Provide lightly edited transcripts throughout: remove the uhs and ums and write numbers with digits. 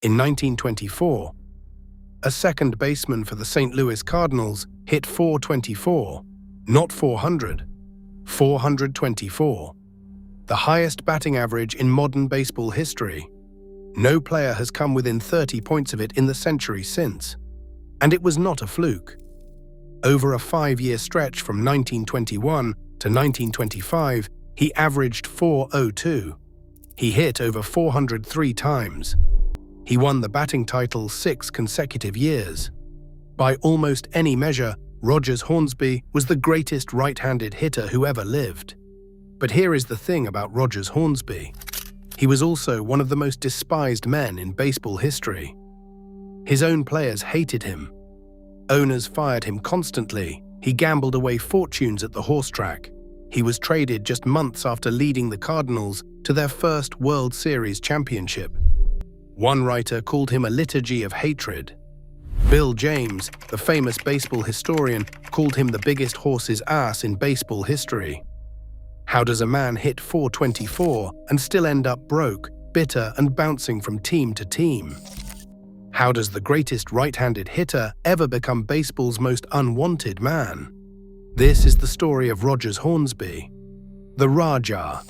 In 1924, a second baseman for the St. Louis Cardinals hit .424, not 400, 424, the highest batting average in modern baseball history. No player has come within 30 points of it in the century since. And it was not a fluke. Over a 5-year stretch from 1921 to 1925, he averaged .402. He hit over 403 times. He won the batting title 6 consecutive years. By almost any measure, Rogers Hornsby was the greatest right-handed hitter who ever lived. But here is the thing about Rogers Hornsby. He was also one of the most despised men in baseball history. His own players hated him. Owners fired him constantly. He gambled away fortunes at the horse track. He was traded just months after leading the Cardinals to their first World Series championship. One writer called him a liturgy of hatred. Bill James, the famous baseball historian, called him the biggest horse's ass in baseball history. How does a man hit .424 and still end up broke, bitter, and bouncing from team to team? How does the greatest right-handed hitter ever become baseball's most unwanted man? This is the story of Rogers Hornsby, the Rajah,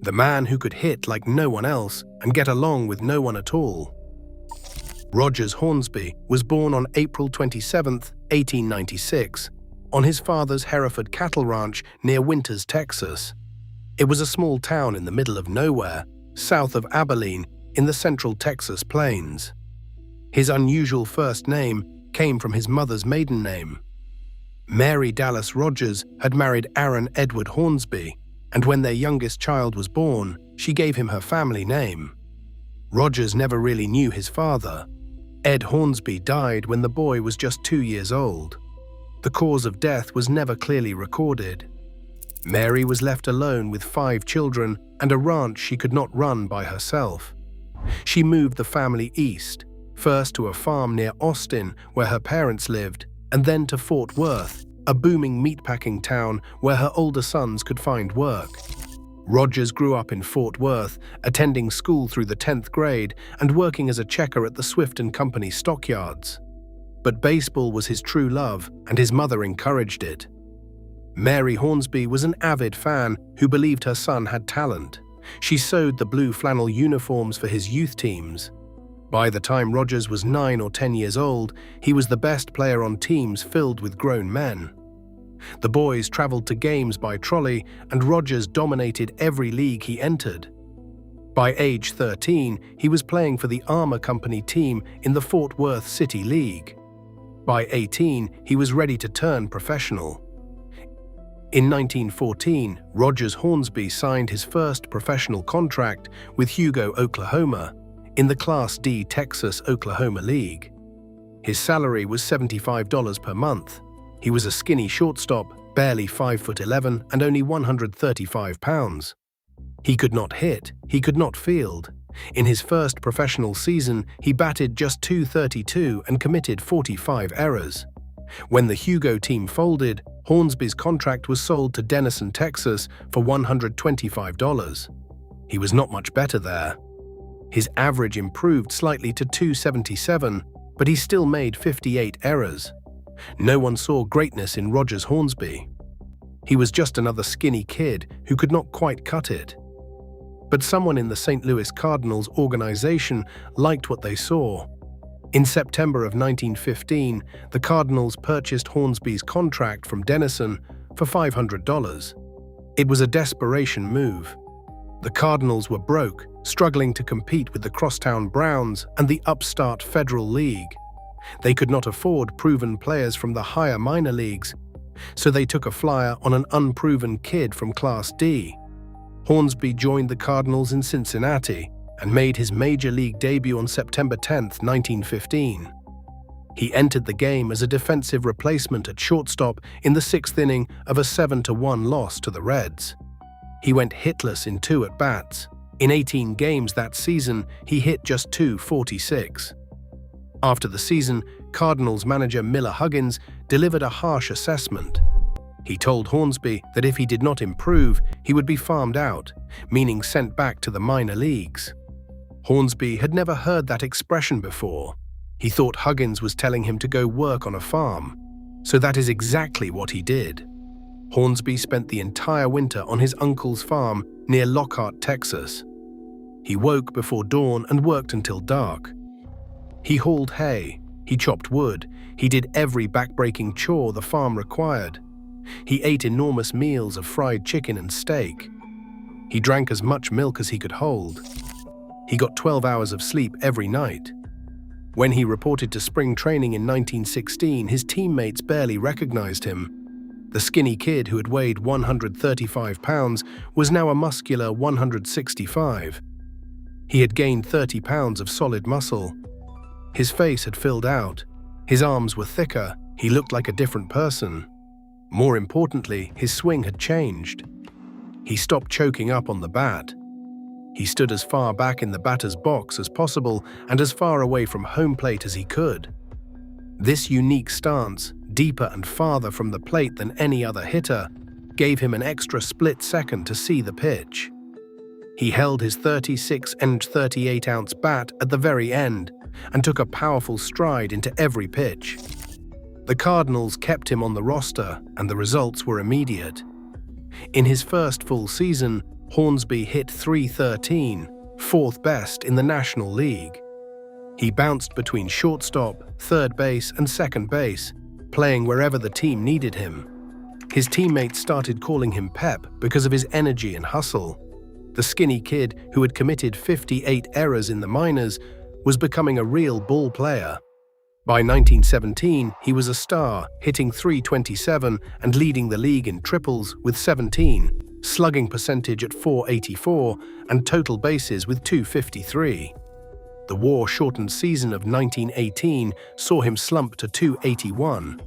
the man who could hit like no one else and get along with no one at all. Rogers Hornsby was born on April 27, 1896, on his father's Hereford cattle ranch near Winters, Texas. It was a small town in the middle of nowhere, south of Abilene, in the central Texas plains. His unusual first name came from his mother's maiden name. Mary Dallas Rogers had married Aaron Edward Hornsby, and when their youngest child was born, she gave him her family name. Rogers never really knew his father. Ed Hornsby died when the boy was just 2 years old. The cause of death was never clearly recorded. Mary was left alone with 5 children and a ranch she could not run by herself. She moved the family east, first to a farm near Austin where her parents lived, and then to Fort Worth, a booming meatpacking town where her older sons could find work. Rogers grew up in Fort Worth, attending school through the 10th grade and working as a checker at the Swift & Company stockyards. But baseball was his true love, and his mother encouraged it. Mary Hornsby was an avid fan who believed her son had talent. She sewed the blue flannel uniforms for his youth teams. By the time Rogers was 9 or 10 years old, he was the best player on teams filled with grown men. The boys traveled to games by trolley, and Rogers dominated every league he entered. By age 13, he was playing for the Armour Company team in the Fort Worth City League. By 18, he was ready to turn professional. In 1914, Rogers Hornsby signed his first professional contract with Hugo, Oklahoma, in the Class D Texas-Oklahoma League. His salary was $75 per month. He was a skinny shortstop, barely 5'11" and only 135 pounds. He could not hit, he could not field. In his first professional season, he batted just .232 and committed 45 errors. When the Hugo team folded, Hornsby's contract was sold to Denison, Texas for $125. He was not much better there. His average improved slightly to .277, but he still made 58 errors. No one saw greatness in Rogers Hornsby. He was just another skinny kid who could not quite cut it. But someone in the St. Louis Cardinals organization liked what they saw. In September of 1915, the Cardinals purchased Hornsby's contract from Denison for $500. It was a desperation move. The Cardinals were broke, struggling to compete with the crosstown Browns and the upstart Federal League. They could not afford proven players from the higher minor leagues, so they took a flyer on an unproven kid from Class D. Hornsby joined the Cardinals in Cincinnati and made his major league debut on September 10, 1915. He entered the game as a defensive replacement at shortstop in the 6th inning of a 7-1 loss to the Reds. He went hitless in 2 at-bats. In 18 games that season, he hit just .246. After the season, Cardinals manager Miller Huggins delivered a harsh assessment. He told Hornsby that if he did not improve, he would be farmed out, meaning sent back to the minor leagues. Hornsby had never heard that expression before. He thought Huggins was telling him to go work on a farm, so that is exactly what he did. Hornsby spent the entire winter on his uncle's farm near Lockhart, Texas. He woke before dawn and worked until dark. He hauled hay, he chopped wood, he did every back-breaking chore the farm required. He ate enormous meals of fried chicken and steak. He drank as much milk as he could hold. He got 12 hours of sleep every night. When he reported to spring training in 1916, his teammates barely recognized him. The skinny kid who had weighed 135 pounds was now a muscular 165. He had gained 30 pounds of solid muscle. His face had filled out. His arms were thicker. He looked like a different person. More importantly, his swing had changed. He stopped choking up on the bat. He stood as far back in the batter's box as possible and as far away from home plate as he could. This unique stance, deeper and farther from the plate than any other hitter, gave him an extra split second to see the pitch. He held his 36 and 38-ounce bat at the very end and took a powerful stride into every pitch. The Cardinals kept him on the roster, and the results were immediate. In his first full season, Hornsby hit .313, fourth best in the National League. He bounced between shortstop, third base, and second base, playing wherever the team needed him. His teammates started calling him Pep because of his energy and hustle. The skinny kid who had committed 58 errors in the minors was becoming a real ball player. By 1917, he was a star, hitting .327 and leading the league in triples with 17, slugging percentage at .484, and total bases with .253. The war-shortened season of 1918 saw him slump to .281,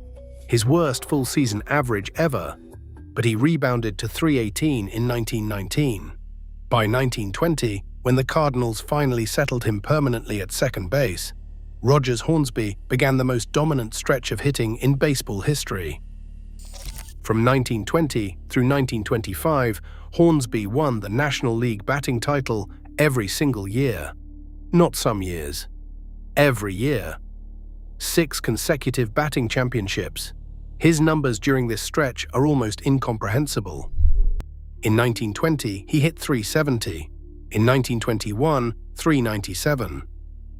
his worst full-season average ever, but he rebounded to .318 in 1919. By 1920, when the Cardinals finally settled him permanently at second base, Rogers Hornsby began the most dominant stretch of hitting in baseball history. From 1920 through 1925, Hornsby won the National League batting title every single year. Not some years. Every year. 6 consecutive batting championships. His numbers during this stretch are almost incomprehensible. In 1920, he hit .370. In 1921, .397.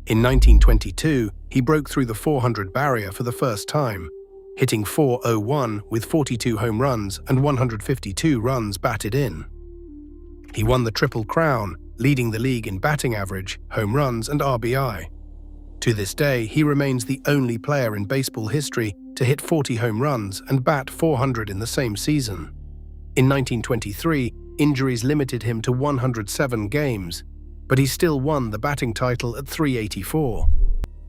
In 1922, he broke through the 400 barrier for the first time, hitting .401 with 42 home runs and 152 runs batted in. He won the Triple Crown, leading the league in batting average, home runs, and RBI. To this day, he remains the only player in baseball history to hit 40 home runs and bat .400 in the same season. In 1923, injuries limited him to 107 games, but he still won the batting title at .384.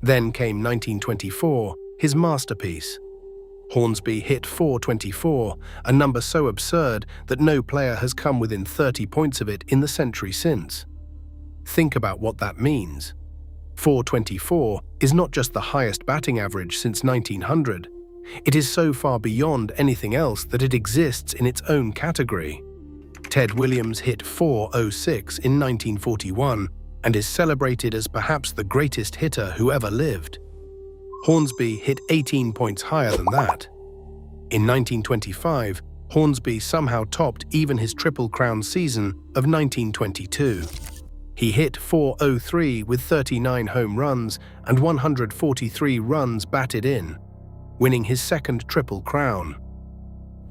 Then came 1924, his masterpiece. Hornsby hit .424, a number so absurd that no player has come within 30 points of it in the century since. Think about what that means. .424 is not just the highest batting average since 1900. It is so far beyond anything else that it exists in its own category. Ted Williams hit .406 in 1941 and is celebrated as perhaps the greatest hitter who ever lived. Hornsby hit 18 points higher than that. In 1925, Hornsby somehow topped even his Triple Crown season of 1922. He hit .403 with 39 home runs and 143 runs batted in, winning his second Triple Crown.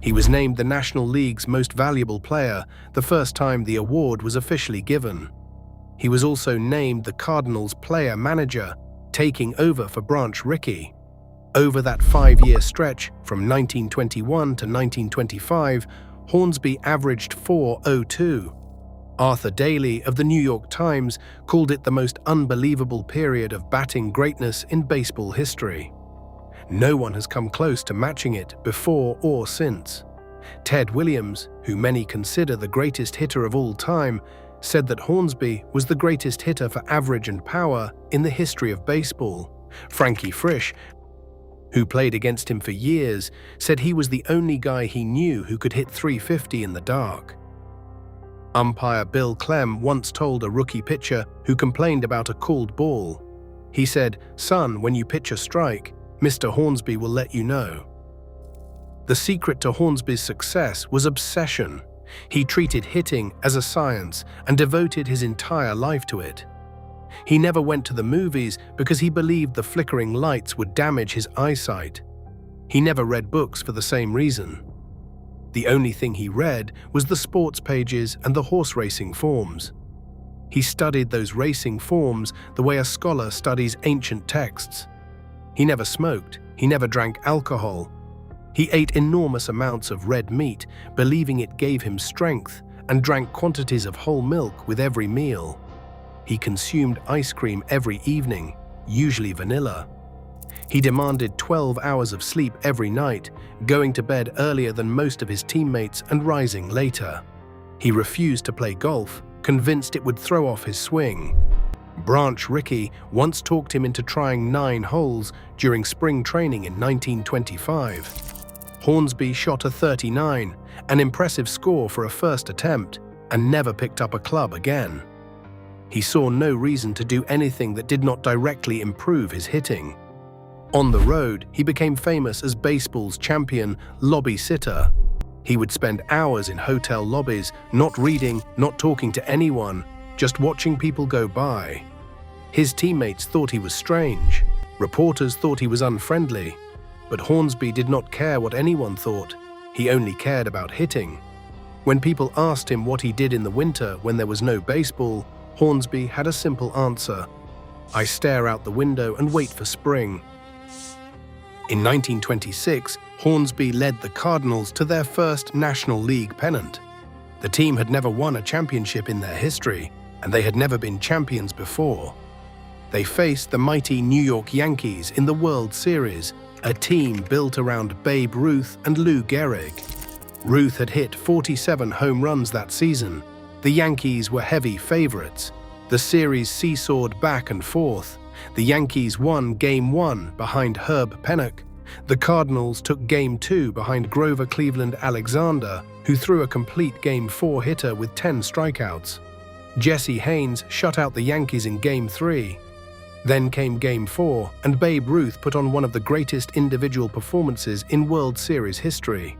He was named the National League's most valuable player the first time the award was officially given. He was also named the Cardinals' player manager, taking over for Branch Rickey. Over that 5-year stretch, from 1921 to 1925, Hornsby averaged .402. Arthur Daly of the New York Times called it the most unbelievable period of batting greatness in baseball history. No one has come close to matching it before or since. Ted Williams, who many consider the greatest hitter of all time, said that Hornsby was the greatest hitter for average and power in the history of baseball. Frankie Frisch, who played against him for years, said he was the only guy he knew who could hit .350 in the dark. Umpire Bill Clem once told a rookie pitcher who complained about a called ball. He said, "Son, when you pitch a strike, Mr. Hornsby will let you know." The secret to Hornsby's success was obsession. He treated hitting as a science and devoted his entire life to it. He never went to the movies because he believed the flickering lights would damage his eyesight. He never read books for the same reason. The only thing he read was the sports pages and the horse racing forms. He studied those racing forms the way a scholar studies ancient texts. He never smoked, he never drank alcohol. He ate enormous amounts of red meat, believing it gave him strength, and drank quantities of whole milk with every meal. He consumed ice cream every evening, usually vanilla. He demanded 12 hours of sleep every night, going to bed earlier than most of his teammates and rising later. He refused to play golf, convinced it would throw off his swing. Branch Rickey once talked him into trying 9 holes during spring training in 1925. Hornsby shot a 39, an impressive score for a first attempt, and never picked up a club again. He saw no reason to do anything that did not directly improve his hitting. On the road, he became famous as baseball's champion lobby sitter. He would spend hours in hotel lobbies, not reading, not talking to anyone, just watching people go by. His teammates thought he was strange. Reporters thought he was unfriendly. But Hornsby did not care what anyone thought. He only cared about hitting. When people asked him what he did in the winter when there was no baseball, Hornsby had a simple answer: "I stare out the window and wait for spring." In 1926, Hornsby led the Cardinals to their first National League pennant. The team had never won a championship in their history, and they had never been champions before. They faced the mighty New York Yankees in the World Series, a team built around Babe Ruth and Lou Gehrig. Ruth had hit 47 home runs that season. The Yankees were heavy favorites. The series seesawed back and forth. The Yankees won Game 1 behind Herb Pennock. The Cardinals took Game 2 behind Grover Cleveland Alexander, who threw a complete Game 4 hitter with 10 strikeouts. Jesse Haynes shut out the Yankees in Game 3. Then came Game 4, and Babe Ruth put on one of the greatest individual performances in World Series history.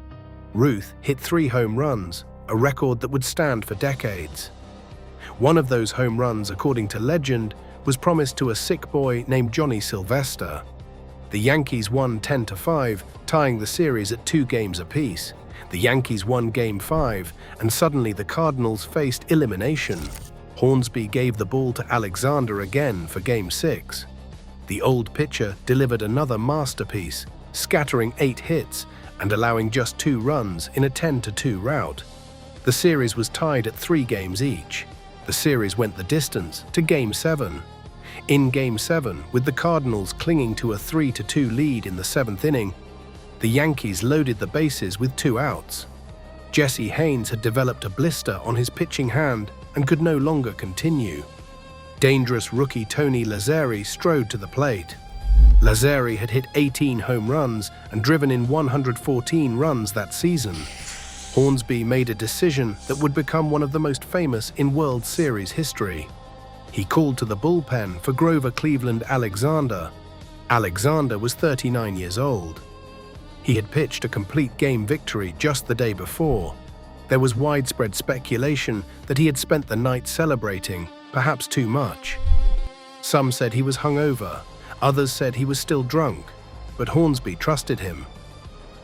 Ruth hit 3 home runs, a record that would stand for decades. One of those home runs, according to legend, was promised to a sick boy named Johnny Sylvester. The Yankees won 10-5, tying the series at 2 games apiece. The Yankees won Game 5, and suddenly the Cardinals faced elimination. Hornsby gave the ball to Alexander again for Game 6. The old pitcher delivered another masterpiece, scattering 8 hits and allowing just 2 runs in a 10-2 rout. The series was tied at 3 games each. The series went the distance to Game 7. In Game 7, with the Cardinals clinging to a 3-2 lead in the 7th inning, the Yankees loaded the bases with 2 outs. Jesse Haynes had developed a blister on his pitching hand and could no longer continue. Dangerous rookie Tony Lazzeri strode to the plate. Lazzeri had hit 18 home runs and driven in 114 runs that season. Hornsby made a decision that would become one of the most famous in World Series history. He called to the bullpen for Grover Cleveland Alexander. Alexander was 39 years old. He had pitched a complete game victory just the day before. There was widespread speculation that he had spent the night celebrating, perhaps too much. Some said he was hungover, others said he was still drunk, but Hornsby trusted him.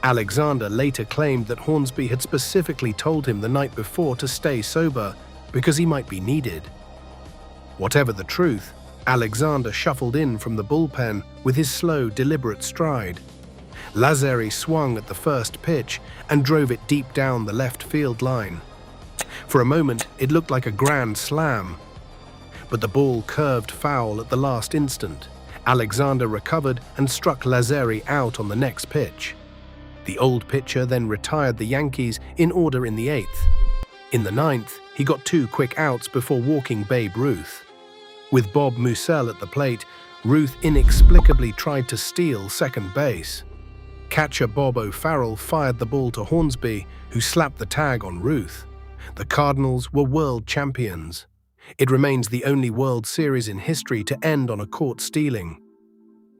Alexander later claimed that Hornsby had specifically told him the night before to stay sober because he might be needed. Whatever the truth, Alexander shuffled in from the bullpen with his slow, deliberate stride. Lazzeri swung at the first pitch and drove it deep down the left field line. For a moment, it looked like a grand slam, but the ball curved foul at the last instant. Alexander recovered and struck Lazzeri out on the next pitch. The old pitcher then retired the Yankees in order in the 8th. In the 9th, he got 2 quick outs before walking Babe Ruth. With Bob Moussel at the plate, Ruth inexplicably tried to steal second base. Catcher Bob O'Farrell fired the ball to Hornsby, who slapped the tag on Ruth. The Cardinals were world champions. It remains the only World Series in history to end on a caught stealing.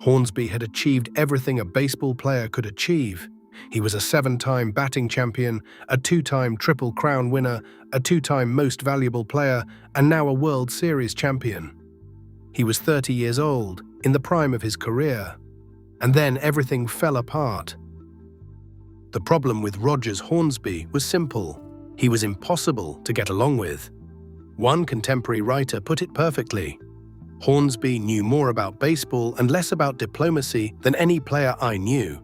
Hornsby had achieved everything a baseball player could achieve. He was a 7-time batting champion, a 2-time Triple Crown winner, a 2-time Most Valuable Player, and now a World Series champion. He was 30 years old, in the prime of his career. And then everything fell apart. The problem with Rogers Hornsby was simple. He was impossible to get along with. One contemporary writer put it perfectly. Hornsby knew more about baseball and less about diplomacy than any player I knew.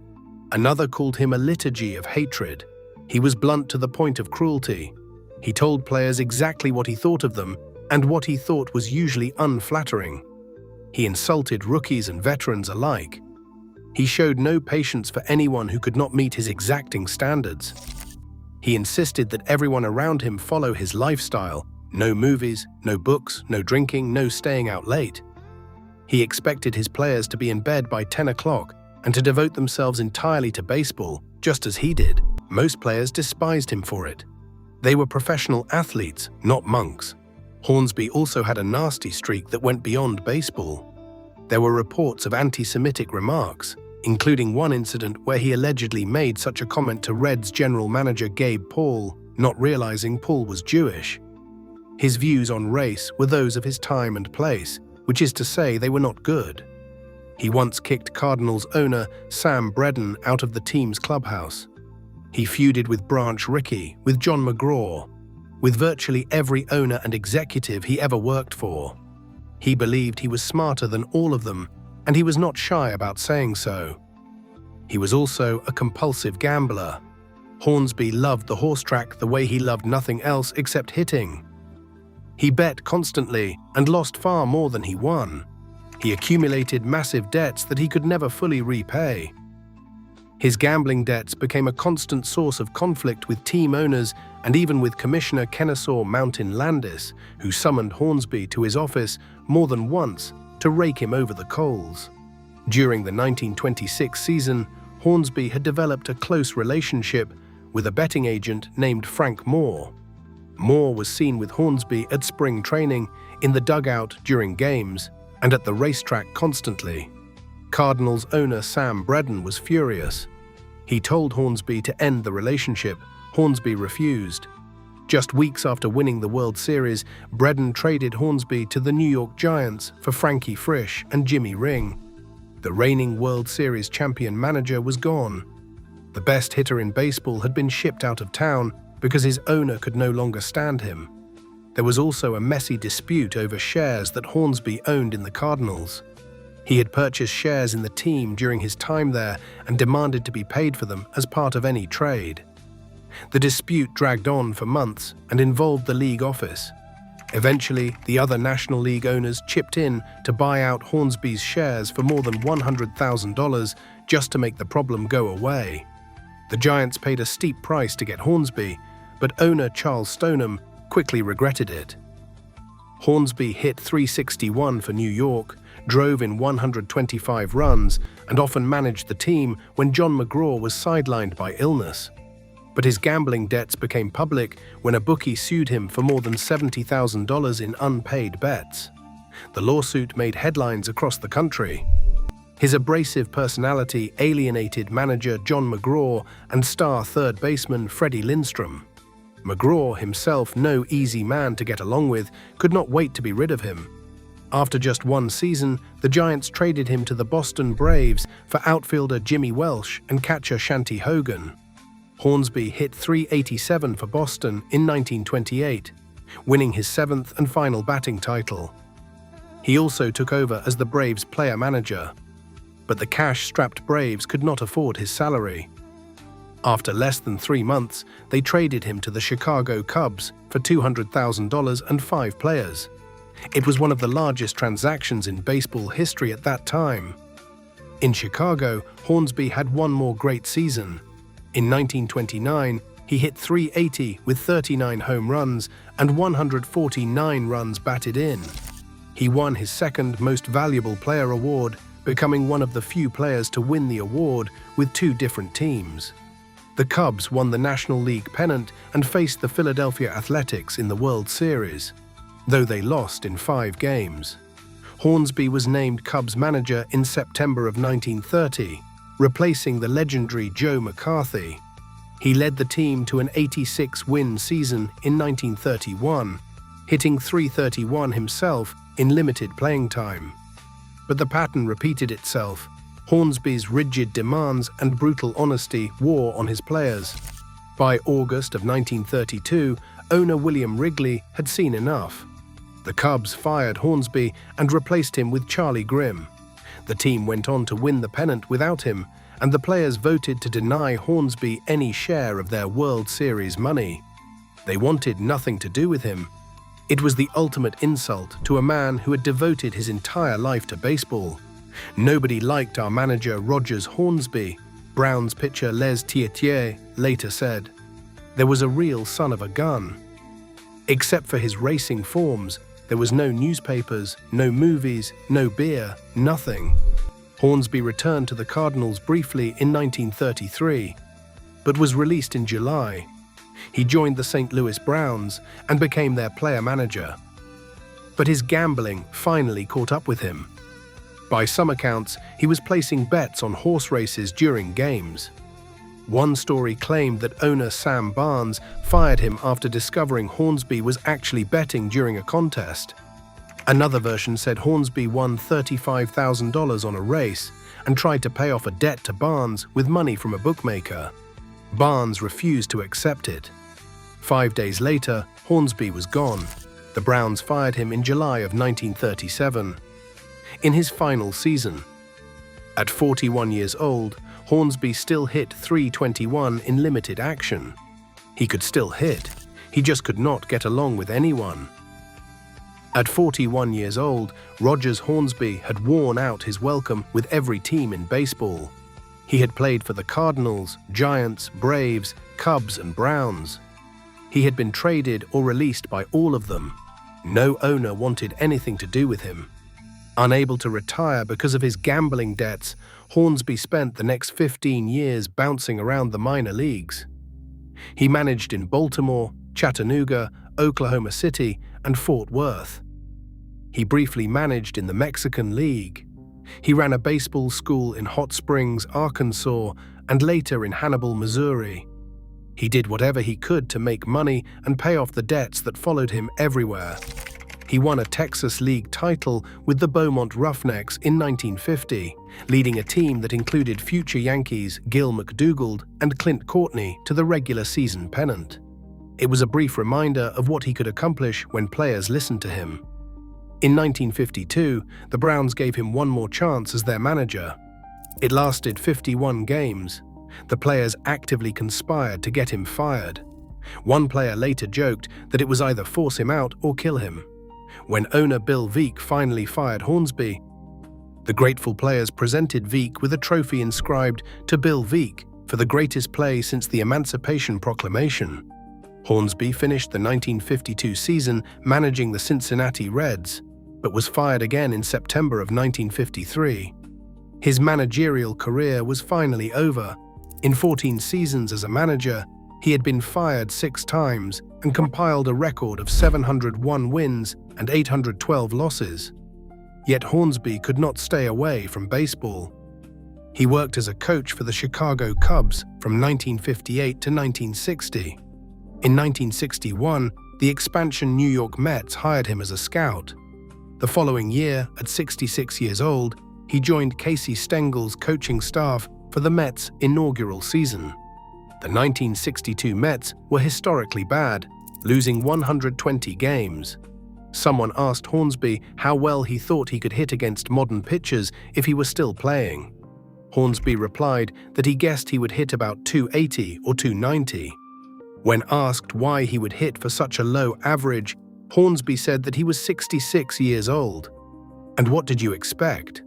Another called him a liturgy of hatred. He was blunt to the point of cruelty. He told players exactly what he thought of them, and what he thought was usually unflattering. He insulted rookies and veterans alike. He showed no patience for anyone who could not meet his exacting standards. He insisted that everyone around him follow his lifestyle. No movies, no books, no drinking, no staying out late. He expected his players to be in bed by 10 o'clock and to devote themselves entirely to baseball, just as he did. Most players despised him for it. They were professional athletes, not monks. Hornsby also had a nasty streak that went beyond baseball. There were reports of anti-Semitic remarks, including one incident where he allegedly made such a comment to Reds general manager Gabe Paul, not realizing Paul was Jewish. His views on race were those of his time and place, which is to say they were not good. He once kicked Cardinals owner Sam Bredin out of the team's clubhouse. He feuded with Branch Rickey, with John McGraw, with virtually every owner and executive he ever worked for. He believed he was smarter than all of them, and he was not shy about saying so. He was also a compulsive gambler. Hornsby loved the horse track the way he loved nothing else except hitting. He bet constantly and lost far more than he won. He accumulated massive debts that he could never fully repay. His gambling debts became a constant source of conflict with team owners and even with Commissioner Kennesaw Mountain Landis, who summoned Hornsby to his office more than once to rake him over the coals. During the 1926 season, Hornsby had developed a close relationship with a betting agent named Frank Moore. Moore was seen with Hornsby at spring training, in the dugout during games, and at the racetrack constantly. Cardinals owner Sam Bredin was furious. He told Hornsby to end the relationship. Hornsby refused. Just weeks after winning the World Series, Bredin traded Hornsby to the New York Giants for Frankie Frisch and Jimmy Ring. The reigning World Series champion manager was gone. The best hitter in baseball had been shipped out of town because his owner could no longer stand him. There was also a messy dispute over shares that Hornsby owned in the Cardinals. He had purchased shares in the team during his time there and demanded to be paid for them as part of any trade. The dispute dragged on for months and involved the league office. Eventually, the other National League owners chipped in to buy out Hornsby's shares for more than $100,000 just to make the problem go away. The Giants paid a steep price to get Hornsby, but owner Charles Stoneham quickly regretted it. Hornsby hit .361 for New York, drove in 125 runs, and often managed the team when John McGraw was sidelined by illness. But his gambling debts became public when a bookie sued him for more than $70,000 in unpaid bets. The lawsuit made headlines across the country. His abrasive personality alienated manager John McGraw and star third baseman Freddie Lindstrom. McGraw, himself no easy man to get along with, could not wait to be rid of him. After just one season, the Giants traded him to the Boston Braves for outfielder Jimmy Welsh and catcher Shanty Hogan. Hornsby hit .387 for Boston in 1928, winning his 7th and final batting title. He also took over as the Braves' player-manager, but the cash-strapped Braves could not afford his salary. After less than 3 months, they traded him to the Chicago Cubs for $200,000 and 5 players. It was one of the largest transactions in baseball history at that time. In Chicago, Hornsby had one more great season. In 1929, he hit .380 with 39 home runs and 149 runs batted in. He won his second Most Valuable Player award, becoming one of the few players to win the award with 2 different teams. The Cubs won the National League pennant and faced the Philadelphia Athletics in the World Series, though they lost in 5 games. Hornsby was named Cubs manager in September of 1930, replacing the legendary Joe McCarthy. He led the team to an 86-win season in 1931, hitting .331 himself in limited playing time. But the pattern repeated itself. Hornsby's rigid demands and brutal honesty wore on his players. By August of 1932, owner William Wrigley had seen enough. The Cubs fired Hornsby and replaced him with Charlie Grimm. The team went on to win the pennant without him, and the players voted to deny Hornsby any share of their World Series money. They wanted nothing to do with him. It was the ultimate insult to a man who had devoted his entire life to baseball. Nobody liked our manager Rogers Hornsby, Browns pitcher Les Tietjé later said. There was a real son of a gun. Except for his racing forms, there was no newspapers, no movies, no beer, nothing. Hornsby returned to the Cardinals briefly in 1933, but was released in July. He joined the St. Louis Browns and became their player manager. But his gambling finally caught up with him. By some accounts, he was placing bets on horse races during games. One story claimed that owner Sam Barnes fired him after discovering Hornsby was actually betting during a contest. Another version said Hornsby won $35,000 on a race and tried to pay off a debt to Barnes with money from a bookmaker. Barnes refused to accept it. 5 days later, Hornsby was gone. The Browns fired him in July of 1937. In his final season, at 41 years old, Hornsby still hit .321 in limited action. He could still hit, he just could not get along with anyone. At 41 years old, Rogers Hornsby had worn out his welcome with every team in baseball. He had played for the Cardinals, Giants, Braves, Cubs, and Browns. He had been traded or released by all of them. No owner wanted anything to do with him. Unable to retire because of his gambling debts, Hornsby spent the next 15 years bouncing around the minor leagues. He managed in Baltimore, Chattanooga, Oklahoma City, and Fort Worth. He briefly managed in the Mexican League. He ran a baseball school in Hot Springs, Arkansas, and later in Hannibal, Missouri. He did whatever he could to make money and pay off the debts that followed him everywhere. He won a Texas League title with the Beaumont Roughnecks in 1950, leading a team that included future Yankees Gil McDougald and Clint Courtney to the regular season pennant. It was a brief reminder of what he could accomplish when players listened to him. In 1952, the Browns gave him one more chance as their manager. It lasted 51 games. The players actively conspired to get him fired. One player later joked that it was either force him out or kill him. When owner Bill Veeck finally fired Hornsby, the grateful players presented Veeck with a trophy inscribed to Bill Veeck for the greatest play since the Emancipation Proclamation. Hornsby finished the 1952 season managing the Cincinnati Reds, but was fired again in September of 1953. His managerial career was finally over. In 14 seasons as a manager, he had been fired 6 times and compiled a record of 701 wins and 812 losses. Yet Hornsby could not stay away from baseball. He worked as a coach for the Chicago Cubs from 1958 to 1960. In 1961, the expansion New York Mets hired him as a scout. The following year, at 66 years old, he joined Casey Stengel's coaching staff for the Mets' inaugural season. The 1962 Mets were historically bad, losing 120 games. Someone asked Hornsby how well he thought he could hit against modern pitchers if he were still playing. Hornsby replied that he guessed he would hit about .280 or .290. When asked why he would hit for such a low average, Hornsby said that he was 66 years old. And what did you expect?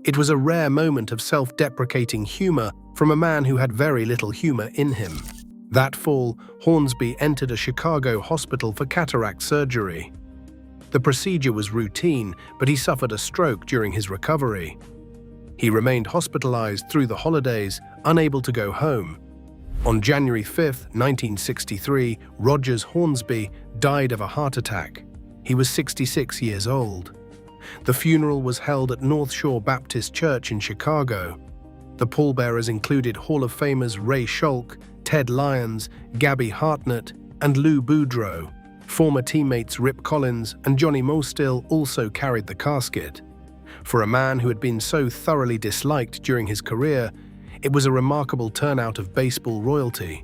It was a rare moment of self-deprecating humor from a man who had very little humor in him. That fall, Hornsby entered a Chicago hospital for cataract surgery. The procedure was routine, but he suffered a stroke during his recovery. He remained hospitalized through the holidays, unable to go home. On January 5, 1963, Rogers Hornsby died of a heart attack. He was 66 years old. The funeral was held at North Shore Baptist Church in Chicago. The pallbearers included Hall of Famers Ray Schalk, Ted Lyons, Gabby Hartnett, and Lou Boudreau. Former teammates Rip Collins and Johnny Mostill also carried the casket. For a man who had been so thoroughly disliked during his career, it was a remarkable turnout of baseball royalty.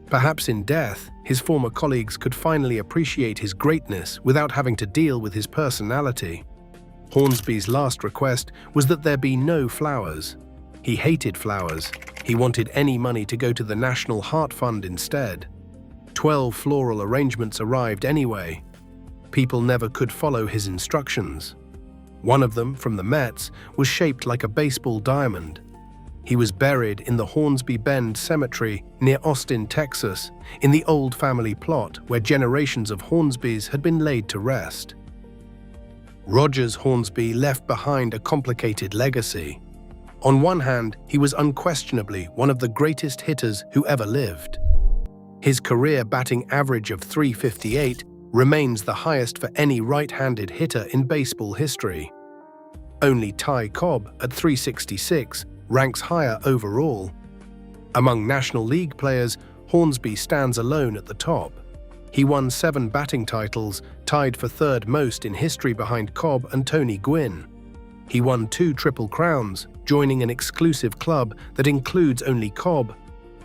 Perhaps in death, his former colleagues could finally appreciate his greatness without having to deal with his personality. Hornsby's last request was that there be no flowers. He hated flowers. He wanted any money to go to the National Heart Fund instead. 12 floral arrangements arrived anyway. People never could follow his instructions. One of them, from the Mets, was shaped like a baseball diamond. He was buried in the Hornsby Bend Cemetery near Austin, Texas, in the old family plot where generations of Hornsbys had been laid to rest. Rogers Hornsby left behind a complicated legacy. On one hand, he was unquestionably one of the greatest hitters who ever lived. His career batting average of .358 remains the highest for any right-handed hitter in baseball history. Only Ty Cobb, at .366, ranks higher overall. Among National League players, Hornsby stands alone at the top. He won 7 batting titles, tied for third most in history behind Cobb and Tony Gwynn. He won 2 Triple Crowns, joining an exclusive club that includes only Cobb,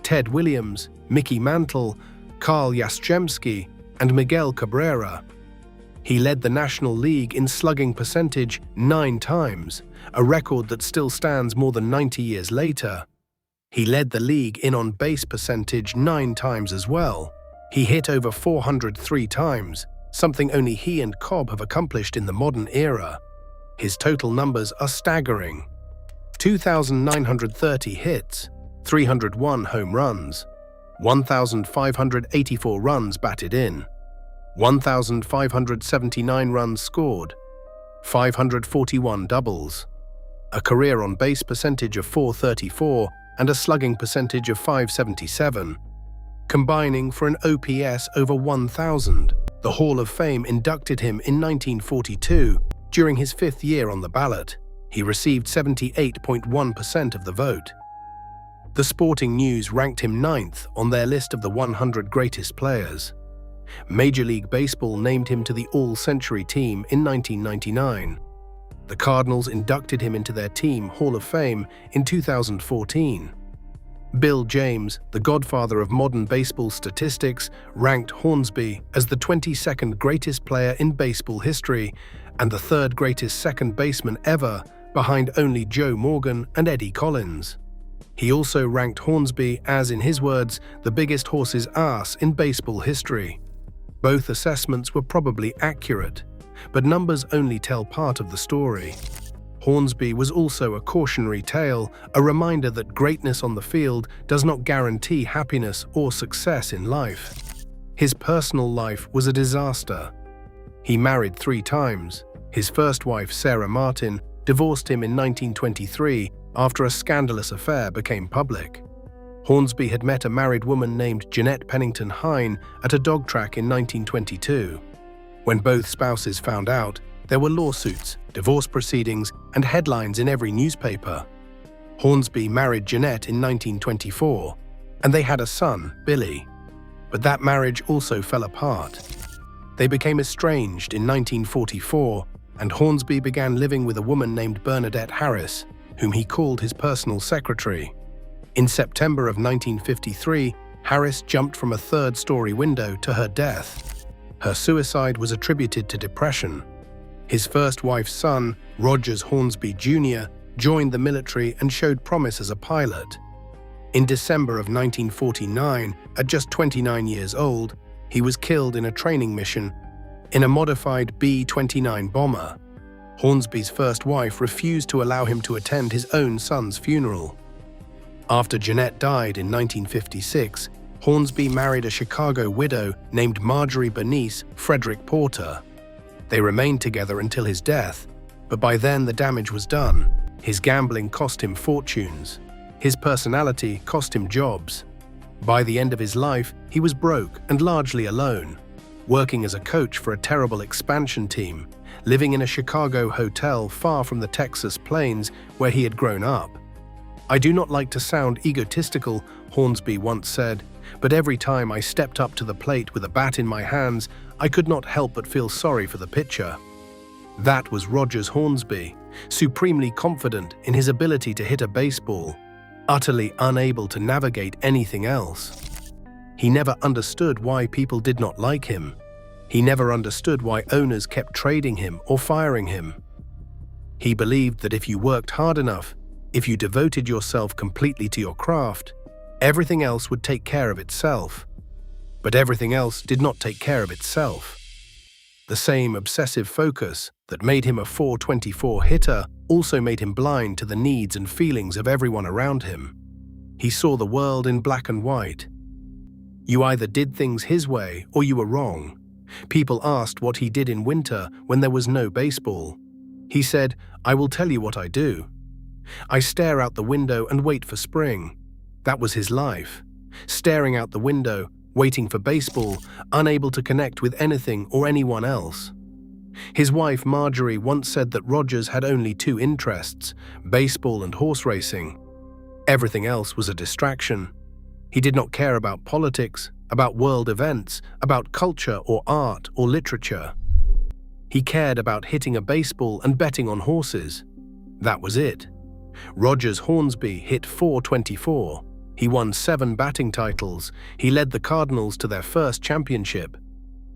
Ted Williams, Mickey Mantle, Carl Yastrzemski, and Miguel Cabrera. He led the National League in slugging percentage 9 times, a record that still stands more than 90 years later. He led the league in on-base percentage 9 times as well. He hit over 403 times, something only he and Cobb have accomplished in the modern era. His total numbers are staggering: 2,930 hits, 301 home runs, 1,584 runs batted in, 1,579 runs scored, 541 doubles, a career on-base percentage of .434 and a slugging percentage of .577, combining for an OPS over 1,000. The Hall of Fame inducted him in 1942, during his 5th year on the ballot. He received 78.1% of the vote. The Sporting News ranked him 9th on their list of the 100 greatest players. Major League Baseball named him to the All-Century team in 1999. The Cardinals inducted him into their team Hall of Fame in 2014. Bill James, the godfather of modern baseball statistics, ranked Hornsby as the 22nd greatest player in baseball history and the 3rd greatest second baseman ever, behind only Joe Morgan and Eddie Collins. He also ranked Hornsby as, in his words, the biggest horse's ass in baseball history. Both assessments were probably accurate, but numbers only tell part of the story. Hornsby was also a cautionary tale, a reminder that greatness on the field does not guarantee happiness or success in life. His personal life was a disaster. He married 3 times. His first wife, Sarah Martin, divorced him in 1923 after a scandalous affair became public. Hornsby had met a married woman named Jeanette Pennington Hine at a dog track in 1922. When both spouses found out, there were lawsuits, divorce proceedings, and headlines in every newspaper. Hornsby married Jeanette in 1924, and they had a son, Billy. But that marriage also fell apart. They became estranged in 1944, and Hornsby began living with a woman named Bernadette Harris, whom he called his personal secretary. In September of 1953, Harris jumped from a 3rd-story window to her death. Her suicide was attributed to depression. His first wife's son, Rogers Hornsby Jr., joined the military and showed promise as a pilot. In December of 1949, at just 29 years old, he was killed in a training mission in a modified B-29 bomber. Hornsby's first wife refused to allow him to attend his own son's funeral. After Jeanette died in 1956, Hornsby married a Chicago widow named Marjorie Bernice Frederick Porter. They remained together until his death, but by then the damage was done. His gambling cost him fortunes. His personality cost him jobs. By the end of his life, he was broke and largely alone, working as a coach for a terrible expansion team, living in a Chicago hotel far from the Texas plains where he had grown up. "I do not like to sound egotistical," Hornsby once said, "but every time I stepped up to the plate with a bat in my hands, I could not help but feel sorry for the pitcher." That was Rogers Hornsby, supremely confident in his ability to hit a baseball, utterly unable to navigate anything else. He never understood why people did not like him. He never understood why owners kept trading him or firing him. He believed that if you worked hard enough, if you devoted yourself completely to your craft, everything else would take care of itself. But everything else did not take care of itself. The same obsessive focus that made him a .424 hitter also made him blind to the needs and feelings of everyone around him. He saw the world in black and white. You either did things his way or you were wrong. People asked what he did in winter when there was no baseball. He said, "I will tell you what I do. I stare out the window and wait for spring." That was his life. Staring out the window, waiting for baseball, unable to connect with anything or anyone else. His wife Marjorie once said that Rogers had only two interests, baseball and horse racing. Everything else was a distraction. He did not care about politics, about world events, about culture or art or literature. He cared about hitting a baseball and betting on horses. That was it. Rogers Hornsby hit .424. He won 7 batting titles. He led the Cardinals to their first championship.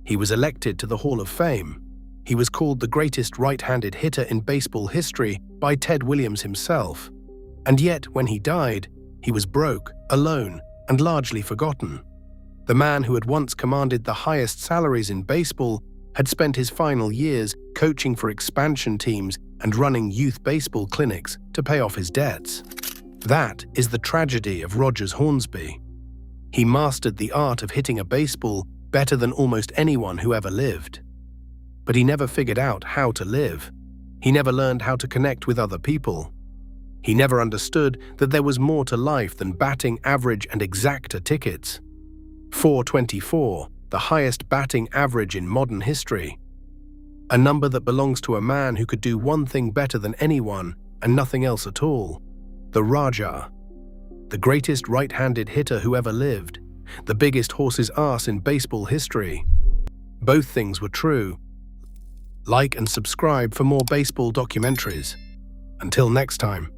He was elected to the Hall of Fame. He was called the greatest right-handed hitter in baseball history by Ted Williams himself. And yet, when he died, he was broke, alone, and largely forgotten. The man who had once commanded the highest salaries in baseball had spent his final years coaching for expansion teams and running youth baseball clinics to pay off his debts. That is the tragedy of Rogers Hornsby. He mastered the art of hitting a baseball better than almost anyone who ever lived. But he never figured out how to live. He never learned how to connect with other people. He never understood that there was more to life than batting average and exacta tickets. .424, the highest batting average in modern history. A number that belongs to a man who could do one thing better than anyone and nothing else at all. The Rajah. The greatest right-handed hitter who ever lived. The biggest horse's ass in baseball history. Both things were true. Like and subscribe for more baseball documentaries. Until next time.